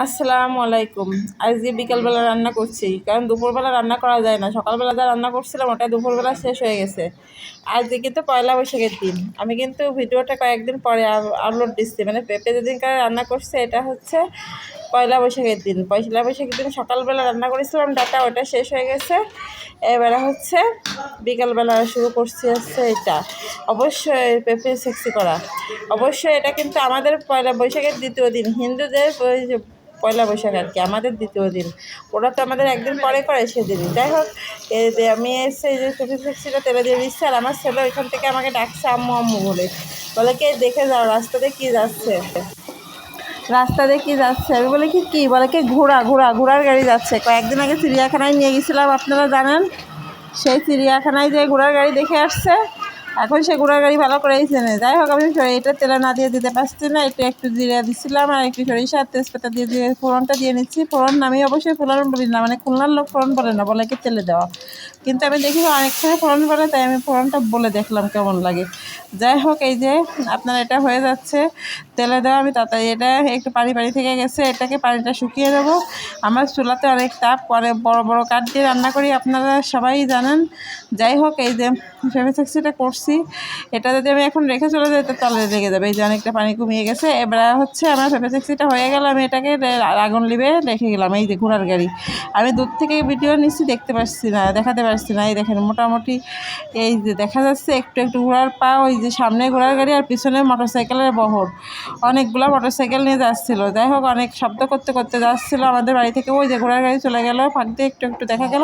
আসসালামু আলাইকুম। আজকে বিকালবেলা রান্না করছি, কারণ দুপুরবেলা রান্না করা যায় না। সকালবেলা যা রান্না করছিলাম ওটা দুপুরবেলা শেষ হয়ে গেছে। আজকে কিন্তু পয়লা বৈশাখের দিন। আমি কিন্তু ভিডিওটা কয়েকদিন পরে আপলোড দিচ্ছি, মানে পেঁপে যেদিনকার রান্না করছে এটা হচ্ছে পয়লা বৈশাখের দিন। পয়লা বৈশাখের দিন সকালবেলা রান্না করেছিলাম, ডাটা ওটা শেষ হয়ে গেছে। এবারে হচ্ছে বিকালবেলা শুরু করছি হচ্ছে এটা, অবশ্যই পেঁপে সেক্সি করা। অবশ্যই এটা কিন্তু আমাদের পয়লা বৈশাখের দ্বিতীয় দিন, হিন্দুদের পয়লা বৈশাখ আর কি, আমাদের দ্বিতীয় দিন। ওরা তো আমাদের একদিন পরে করে সেদিন। যাই হোক, এই যে আমি এসে এই যে পেঁপে সেক্সিটা তেলে দিয়ে দিচ্ছি, আর আমার ছেলে ওইখান থেকে আমাকে ডাকছে আম্মু আম্মু বলে কে দেখে যাও রাস্তাতে কি যাচ্ছে, আমি বলে কি কি বলে কি ঘোড়ার গাড়ি যাচ্ছে। কয়েকদিন আগে চিড়িয়াখানায় নিয়ে গেছিলাম, আপনারা জানেন। সেই চিড়িয়াখানায় যে ঘোড়ার গাড়ি দেখে আসছে, এখন সে ঘোড়ার গাড়ি ভালো করেই চেনে। যাই হোক, আমি এটা তেলে না দিয়ে দিতে পারছি না, এটা একটু জিরে দিচ্ছিলাম আর একটু সরিষা আর তেজপাতা দিয়ে ফোড়নটা দিয়ে নিচ্ছি। ফোড়ন আমি অবশ্যই ফোড়ন বলি না, মানে খুলনার লোক ফোড়ন বলে না, বলে কি তেলে দেওয়া। কিন্তু আমি দেখি অনেকখানে ফোড়ন বলে, তাই আমি ফোড়নটা বলে দেখলাম কেমন লাগে। যাই হোক, এই যে আপনার এটা হয়ে যাচ্ছে তেলে দেওয়া। আমি তাড়াতাড়ি এটা একটু পানি থেকে গেছে, এটাকে পানিটা শুকিয়ে দেবো। আমার চুলাতে অনেক তাপ, পরে বড় বড় কাঠ দিয়ে রান্না করি, আপনারা সবাই জানেন। যাই হোক, এই যে পেঁপে সেক্সিটা করছি, এটা যদি আমি এখন রেখে চলে যাই তো তলে লেগে যাবে। এই যে অনেকটা পানি কমিয়ে গেছে। এবার হচ্ছে আমার পেঁপে সেক্সিটা হয়ে গেল, আমি এটাকে আগুন লিবে রেখে গেলাম। এই যে ঘোড়ার গাড়ি, আমি দূর থেকে ভিডিও নিচ্ছি, দেখাতে পারছি না। এই দেখেন মোটামুটি এই যে দেখা যাচ্ছে একটু একটু ঘোড়ার পা, ওই যে সামনে ঘোড়ার গাড়ি আর পিছনে মোটরসাইকেলের বহর, অনেকগুলো মোটরসাইকেল নিয়ে যাচ্ছিলো। যাই হোক, অনেক শব্দ করতে করতে যাচ্ছিলো আমাদের বাড়ি থেকে। ওই যে ঘোড়ার গাড়ি চলে গেল, ফাঁক দিয়ে একটু একটু দেখা গেল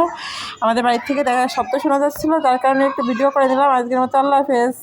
আমাদের বাড়ির থেকে, শব্দ শোনা যাচ্ছিলো, যার কারণে একটু ভিডিও করে দিলাম। আজকের মতো আল্লাহ হাফেজ।